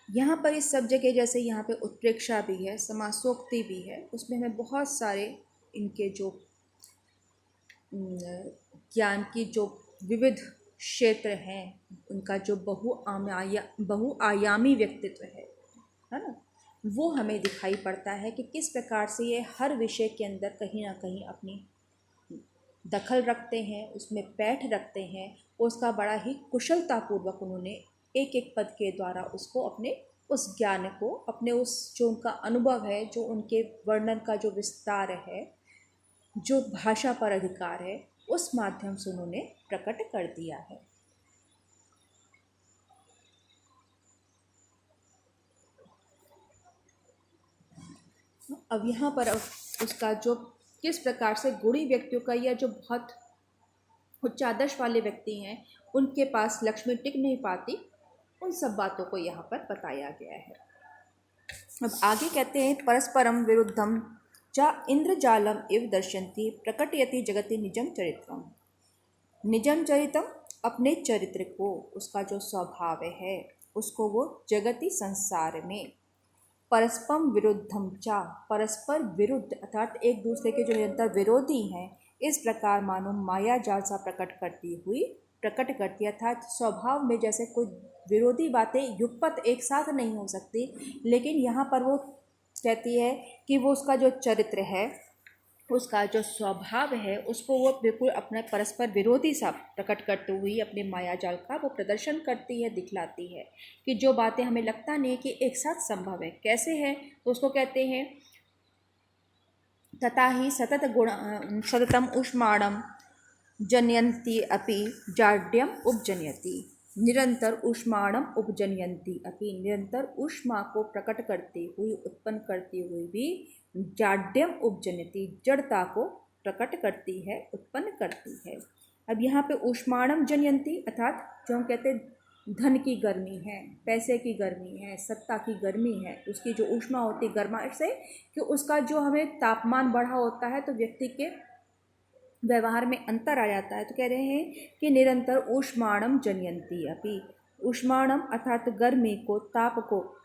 यहाँ पर इस सब जगह जैसे यहाँ पे उत्प्रेक्षा भी है, समासोक्ति भी है, उसमें हमें बहुत सारे इनके जो ज्ञान की जो विविध क्षेत्र हैं, उनका जो बहुआयामी व्यक्तित्व है ना, वो हमें दिखाई पड़ता है कि किस प्रकार से ये हर विषय के अंदर कहीं ना कहीं अपनी दखल रखते हैं, उसमें पैठ रखते हैं। उसका बड़ा ही कुशलतापूर्वक उन्होंने एक एक पद के द्वारा उसको अपने उस ज्ञान को, अपने उस जो उनका अनुभव है, जो उनके वर्णन का जो विस्तार है, जो भाषा पर अधिकार है, उस माध्यम से उन्होंने प्रकट कर दिया है। अब यहाँ पर उसका जो किस प्रकार से गुणी व्यक्तियों का, या जो बहुत उच्च आदर्श वाले व्यक्ति हैं उनके पास लक्ष्मी टिक नहीं पाती, उन सब बातों को यहाँ पर बताया गया है। अब आगे कहते हैं परस्परम विरुद्धम चा इंद्रजालम इव दर्शन्ति प्रकटयति जगति निजम चरित्रम। निजम चरित्रम, अपने चरित्र को, उसका जो स्वभाव है उसको वो जगति संसार में, परस्परम विरुद्धम चा, परस्पर विरुद्ध अर्थात एक दूसरे के जो निरंतर विरोधी हैं, इस प्रकार मानो माया जाल सा प्रकट करती, अर्थात स्वभाव में जैसे कोई विरोधी बातें युगपत एक साथ नहीं हो सकती, लेकिन यहाँ पर वो कहती है कि वो उसका जो चरित्र है, उसका जो स्वभाव है, उसको वो बिल्कुल अपने परस्पर विरोधी सा प्रकट करते हुए अपने माया जाल का वो प्रदर्शन करती है, दिखलाती है कि जो बातें हमें लगता नहीं कि एक साथ संभव है, कैसे है, तो उसको कहते हैं तथा ही सततम ऊष्माणं जनयन्ति अपि जाड्यम उपजनयति। निरंतर ऊष्माणम उपजनयन्ति अपि, निरंतर ऊष्मा को प्रकट करते हुए, उत्पन्न करते हुए भी जाड्यम उपजनयति, जड़ता को प्रकट करती है, उत्पन्न करती है। अब यहाँ पे ऊष्माणम जनयन्ति अर्थात जो हम कहते हैं धन की गर्मी है, पैसे की गर्मी है, सत्ता की गर्मी है, उसकी जो ऊष्मा होती है गर्माहट से, कि उसका जो हमें तापमान बढ़ा होता है तो व्यक्ति के व्यवहार में अंतर आ जाता है। तो कह रहे हैं कि निरंतर ऊष्माणम जनयन्ति अपि, ऊष्माणम अर्थात गर्मी को, ताप को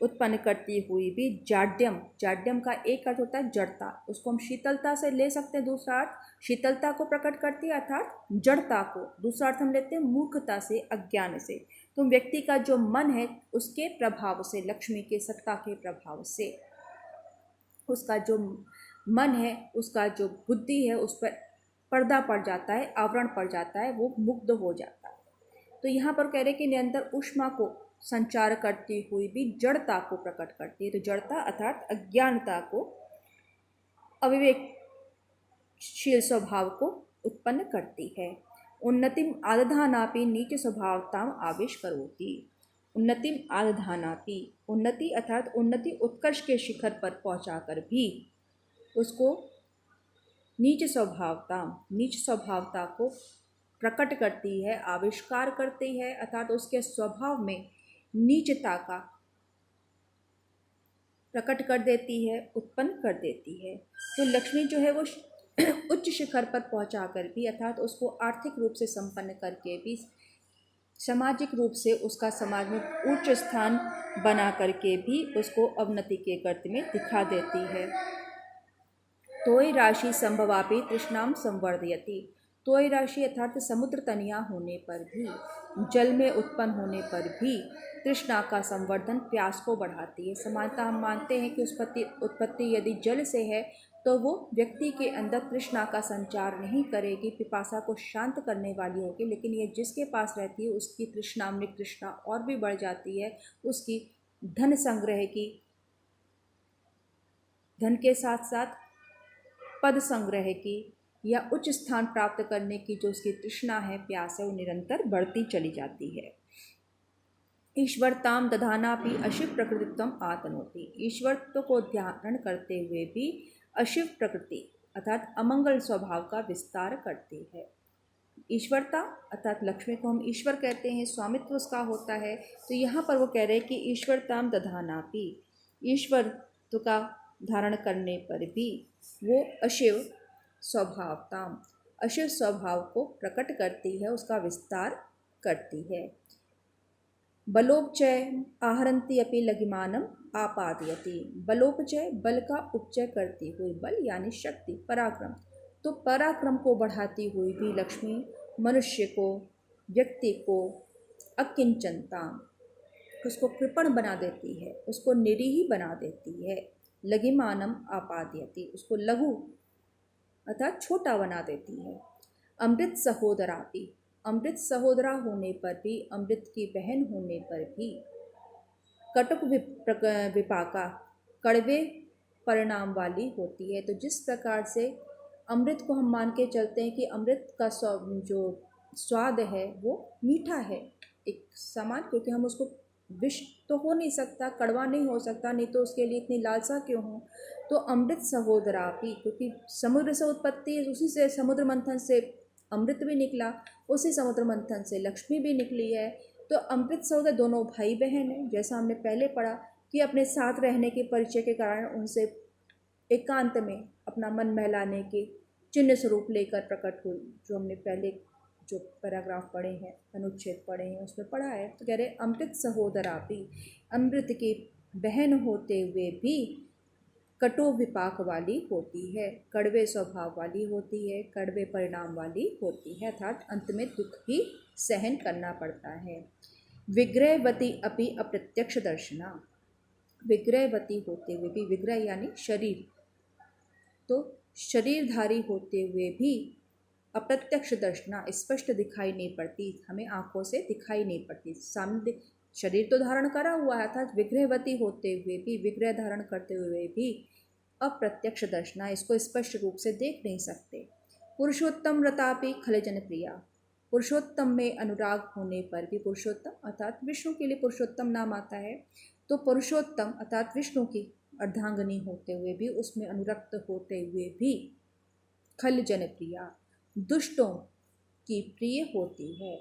उत्पन्न करती हुई भी जाड्यम, जाड्यम का एक अर्थ होता है जड़ता, उसको हम शीतलता से ले सकते हैं, दूसरा अर्थ शीतलता को प्रकट करती है अर्थात जड़ता को, दूसरा अर्थ हम लेते हैं मूर्खता से, अज्ञान से। तो व्यक्ति का जो मन है उसके प्रभाव से, लक्ष्मी के सत्ता के प्रभाव से, उसका जो मन है, उसका जो बुद्धि है, उस पर पर्दा पड़ जाता है, आवरण पड़ जाता है, वो मुग्ध हो जाता है। तो यहाँ पर कह रहे हैं कि निरंतर ऊष्मा को संचार करती हुई भी जड़ता को प्रकट करती है। तो जड़ता अर्थात अज्ञानता को, अविवेकशील स्वभाव को उत्पन्न करती है। उन्नतिम आदधानापि नीच स्वभावताम आवेश करोति। उन्नतिम आदधानापि, उन्नति अर्थात उन्नति उत्कर्ष के शिखर पर पहुंचाकर भी उसको नीच स्वभावता को प्रकट करती है, आविष्कार करती है, अर्थात उसके स्वभाव में नीचता का प्रकट कर देती है, उत्पन्न कर देती है। तो लक्ष्मी जो है वो उच्च शिखर पर पहुंचाकर भी, अर्थात उसको आर्थिक रूप से संपन्न करके भी, सामाजिक रूप से उसका समाज में उच्च स्थान बना करके भी उसको अवनति के गर्त में दिखा देती है। तोय राशि संभवापि तृष्णाम संवर्धयति। तोय राशि अर्थात समुद्र तनिया होने पर भी, जल में उत्पन्न होने पर भी तृष्णा का संवर्धन, प्यास को बढ़ाती है। समानता हम मानते हैं कि उत्पत्ति यदि जल से है तो वो व्यक्ति के अंदर तृष्णा का संचार नहीं करेगी, पिपासा को शांत करने वाली होगी, लेकिन ये जिसके पास रहती है उसकी तृष्णा, मृग तृष्णा और भी बढ़ जाती है। उसकी धन संग्रह की, धन के साथ साथ पद संग्रह की या उच्च स्थान प्राप्त करने की जो उसकी तृष्णा है, प्यास है, वो निरंतर बढ़ती चली जाती है। ईश्वरताम दधानापि अशिव प्रकृतित्वम आतनोति। ईश्वरत्व को ध्यान करते हुए भी अशिव प्रकृति अर्थात अमंगल स्वभाव का विस्तार करती है। ईश्वरता अर्थात लक्ष्मी को हम ईश्वर कहते हैं, स्वामित्व उसका होता है। तो यहाँ पर वो कह रहे हैं कि ईश्वरताम दधानापि, ईश्वरत्व का धारण करने पर भी वो अशिव स्वभावताम, अशिव स्वभाव को प्रकट करती है, उसका विस्तार करती है। बलोपचय आहरंती अपि लघिमानम आपादयति। बलोपचय, बल का उपचय करती हुई, बल यानी शक्ति, पराक्रम, तो पराक्रम को बढ़ाती हुई भी लक्ष्मी मनुष्य को, व्यक्ति को अकिंचनता, उसको कृपण बना देती है, उसको निरीह बना देती है। लघिमानम आपादयति, उसको लघु अर्थात छोटा बना देती है। अमृत सहोदरापि, अमृत सहोदरा होने पर भी, अमृत की बहन होने पर भी कटुक विपाका, कड़वे परिणाम वाली होती है। तो जिस प्रकार से अमृत को हम मान के चलते हैं कि अमृत का जो स्वाद है वो मीठा है एक समान, क्योंकि हम उसको विष तो हो नहीं सकता, कड़वा नहीं हो सकता, नहीं तो उसके लिए इतनी लालसा क्यों हो। तो अमृत सहोदरापि, क्योंकि समुद्र से उत्पत्ति, उसी से समुद्र मंथन से अमृत भी निकला, उसी समुद्र मंथन से लक्ष्मी भी निकली है। तो अमृत सहोदर दोनों भाई बहन हैं, जैसा हमने पहले पढ़ा कि अपने साथ रहने के परिचय के कारण उनसे एकांत में अपना मन बहलाने के चिन्ह स्वरूप लेकर प्रकट हुई, जो हमने पहले जो पैराग्राफ पढ़े हैं, अनुच्छेद पढ़े हैं, उसमें पढ़ा है। तो कह रहे अमृत सहोदरापि, अमृत की बहन होते हुए भी कटु विपाक वाली होती है, कड़वे स्वभाव वाली होती है, कड़वे परिणाम वाली होती है, अर्थात अंत में दुख ही सहन करना पड़ता है। विग्रहवती अपि अप्रत्यक्ष दर्शना, विग्रहवती होते हुए भी, विग्रह यानी शरीर, तो शरीरधारी होते हुए भी अप्रत्यक्ष दर्शना, स्पष्ट दिखाई नहीं पड़ती, हमें आंखों से दिखाई नहीं पड़ती, सामने शरीर तो धारण करा हुआ है, अर्थात विग्रहवती होते हुए भी, विग्रह धारण करते हुए भी अप्रत्यक्ष दर्शना, इसको स्पष्ट रूप से देख नहीं सकते। पुरुषोत्तम रतापि खलजन प्रिया, पुरुषोत्तम में अनुराग होने पर भी, पुरुषोत्तम अर्थात विष्णु के लिए पुरुषोत्तम नाम आता है, तो पुरुषोत्तम अर्थात विष्णु की अर्धांगिनी होते हुए भी, उसमें अनुरक्त होते हुए भी खल जनप्रिया, दुष्टों की प्रिय होती है।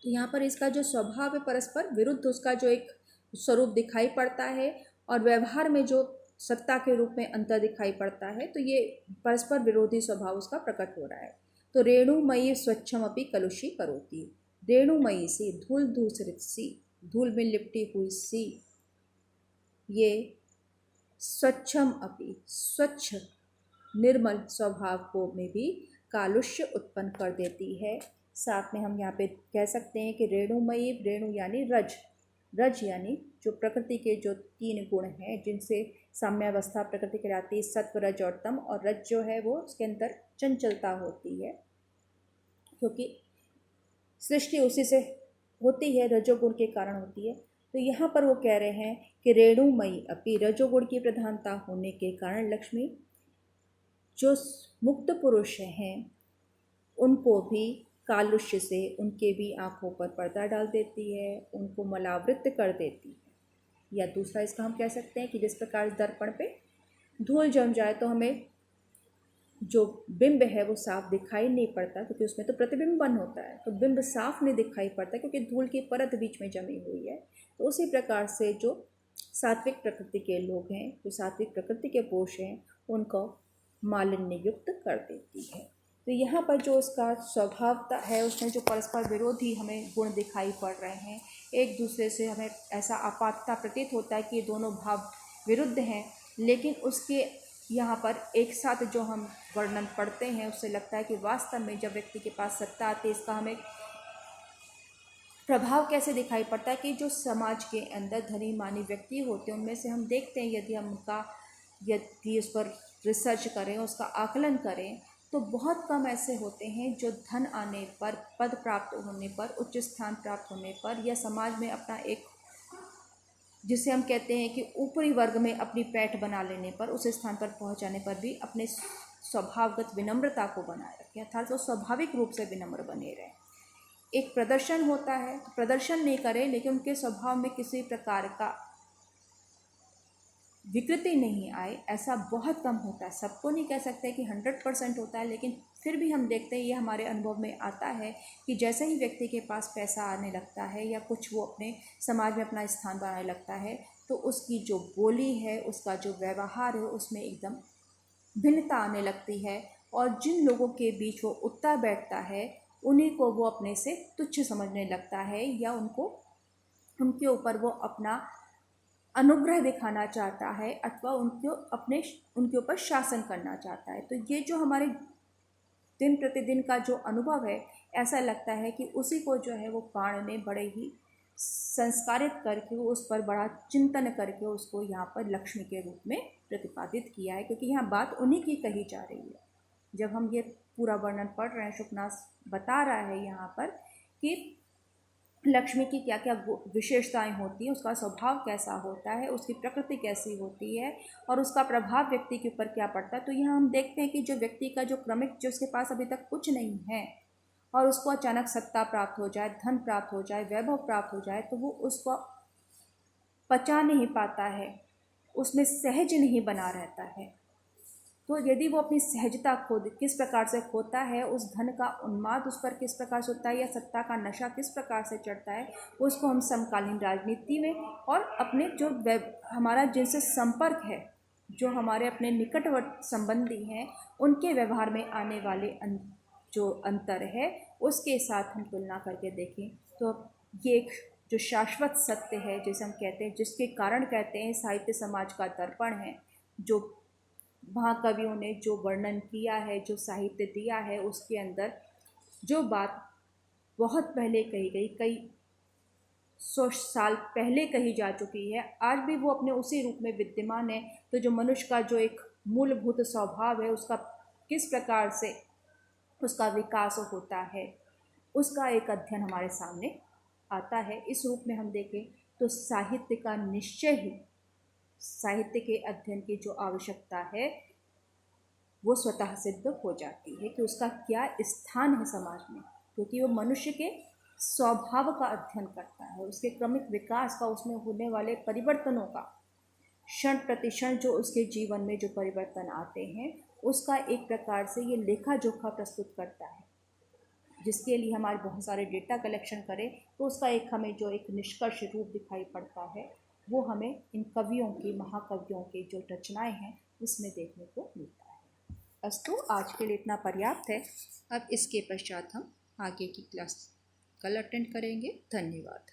तो यहाँ पर इसका जो स्वभाव है परस्पर विरुद्ध, उसका जो एक स्वरूप दिखाई पड़ता है और व्यवहार में जो सत्ता के रूप में अंतर दिखाई पड़ता है, तो ये परस्पर विरोधी स्वभाव उसका प्रकट हो रहा है। तो रेणुमयी स्वच्छम अपि कलुषी करोति, रेणुमयी सी, धूल धूसरित सी, धूल में लिपटी हुई सी, ये स्वच्छम अपि, स्वच्छ निर्मल स्वभाव को में भी कालुष्य उत्पन्न कर देती है। साथ में हम यहाँ पे कह सकते हैं कि रेणुमयी, रेणु यानी रज, रज यानी जो प्रकृति के जो 3 गुण हैं जिनसे साम्यावस्था प्रकृति कहलाती है, सत्व रज और तम, और रज जो है वो उसके अंदर चंचलता होती है, क्योंकि सृष्टि उसी से होती है, रजोगुण के कारण होती है। तो यहाँ पर वो कह रहे हैं कि रेणुमयी अपि, रजोगुण की प्रधानता होने के कारण लक्ष्मी जो मुक्त पुरुष हैं उनको भी कालुष्य से, उनके भी आंखों पर पर्दा डाल देती है, उनको मलावृत कर देती है। या दूसरा इसका हम कह सकते हैं कि जिस प्रकार दर्पण पे धूल जम जाए तो हमें जो बिंब है वो साफ दिखाई नहीं पड़ता, क्योंकि उसमें तो प्रतिबिंब बन होता है, तो बिंब साफ नहीं दिखाई पड़ता क्योंकि धूल की परत बीच में जमी हुई है। तो उसी प्रकार से जो सात्विक प्रकृति के लोग हैं, जो सात्विक प्रकृति के पुरुष हैं, उनको मालिन्य युक्त कर देती है। तो यहाँ पर जो उसका स्वभावता है, उसमें जो परस्पर विरोधी हमें गुण दिखाई पड़ रहे हैं, एक दूसरे से हमें ऐसा आपातता प्रतीत होता है कि ये दोनों भाव विरुद्ध हैं, लेकिन उसके यहाँ पर एक साथ जो हम वर्णन पढ़ते हैं उससे लगता है कि वास्तव में जब व्यक्ति के पास सत्ता आती है, इसका हमें प्रभाव कैसे दिखाई पड़ता है कि जो समाज के अंदर धनी मानी व्यक्ति होते हैं, उनमें से हम देखते हैं यदि उस पर रिसर्च करें, उसका आकलन करें, तो बहुत कम ऐसे होते हैं जो धन आने पर, पद प्राप्त होने पर, उच्च स्थान प्राप्त होने पर, या समाज में अपना एक, जिसे हम कहते हैं कि ऊपरी वर्ग में अपनी पैठ बना लेने पर, उस स्थान पर पहुंचाने पर भी अपने स्वभावगत विनम्रता को बनाए रखें, अर्थात वो स्वाभाविक रूप से विनम्र बने रहें। एक प्रदर्शन होता है तो प्रदर्शन नहीं करें, लेकिन उनके स्वभाव में किसी प्रकार का विकृति नहीं आए, ऐसा बहुत कम होता है। सबको नहीं कह सकते कि 100% होता है, लेकिन फिर भी हम देखते हैं, ये हमारे अनुभव में आता है कि जैसे ही व्यक्ति के पास पैसा आने लगता है या कुछ वो अपने समाज में अपना स्थान बनाने लगता है, तो उसकी जो बोली है, उसका जो व्यवहार है, उसमें एकदम भिन्नता आने लगती है, और जिन लोगों के बीच वो उठता बैठता है उन्हीं को वो अपने से तुच्छ समझने लगता है, या उनके ऊपर वो अपना अनुग्रह दिखाना चाहता है, अथवा उनके ऊपर शासन करना चाहता है। तो ये जो हमारे दिन प्रतिदिन का जो अनुभव है, ऐसा लगता है कि उसी को जो है वो बाण ने बड़े ही संस्कारित करके, उस पर बड़ा चिंतन करके उसको यहाँ पर लक्ष्मी के रूप में प्रतिपादित किया है, क्योंकि यहाँ बात उन्हीं की कही जा रही है। जब हम ये पूरा वर्णन पढ़ रहे हैं, शुकनाथ बता रहा है यहाँ पर कि लक्ष्मी की क्या क्या विशेषताएं होती हैं, उसका स्वभाव कैसा होता है, उसकी प्रकृति कैसी होती है, और उसका प्रभाव व्यक्ति के ऊपर क्या पड़ता है। तो यहाँ हम देखते हैं कि जो व्यक्ति का जो क्रमिक, जो उसके पास अभी तक कुछ नहीं है और उसको अचानक सत्ता प्राप्त हो जाए, धन प्राप्त हो जाए, वैभव प्राप्त हो जाए, तो वो उसको पचा नहीं पाता है, उसमें सहज नहीं बना रहता है। तो यदि वो अपनी सहजता किस प्रकार से खोता है, उस धन का उन्माद उस पर किस प्रकार से होता है, या सत्ता का नशा किस प्रकार से चढ़ता है, उसको हम समकालीन राजनीति में और अपने जो हमारा जिनसे संपर्क है, जो हमारे अपने निकटवर्ती संबंधी हैं, उनके व्यवहार में आने वाले जो अंतर है उसके साथ हम तुलना करके देखें, तो ये एक जो शाश्वत सत्य है, जैसे हम कहते हैं, जिसके कारण कहते हैं साहित्य समाज का दर्पण है, जो महाकवियों ने जो वर्णन किया है, जो साहित्य दिया है, उसके अंदर जो बात बहुत पहले कही गई, कई 100 साल पहले कही जा चुकी है, आज भी वो अपने उसी रूप में विद्यमान है। तो जो मनुष्य का जो एक मूलभूत स्वभाव है, उसका किस प्रकार से उसका विकास होता है, उसका एक अध्ययन हमारे सामने आता है। इस रूप में हम देखें तो साहित्य का निश्चय ही, साहित्य के अध्ययन की जो आवश्यकता है वो स्वतः सिद्ध हो जाती है कि उसका क्या स्थान है समाज में, क्योंकि वो मनुष्य के स्वभाव का अध्ययन करता है, उसके क्रमिक विकास का, उसमें होने वाले परिवर्तनों का, क्षण प्रति क्षण जो उसके जीवन में जो परिवर्तन आते हैं, उसका एक प्रकार से ये लेखा जोखा प्रस्तुत करता है, जिसके लिए हमारे बहुत सारे डेटा कलेक्शन करें तो उसका एक हमें जो एक निष्कर्ष रूप दिखाई पड़ता है, वो हमें इन कवियों की, महाकवियों की जो रचनाएं हैं उसमें देखने को मिलता है। अस्तु, आज के लिए इतना पर्याप्त है। अब इसके पश्चात हम आगे की क्लास कल अटेंड करेंगे। धन्यवाद।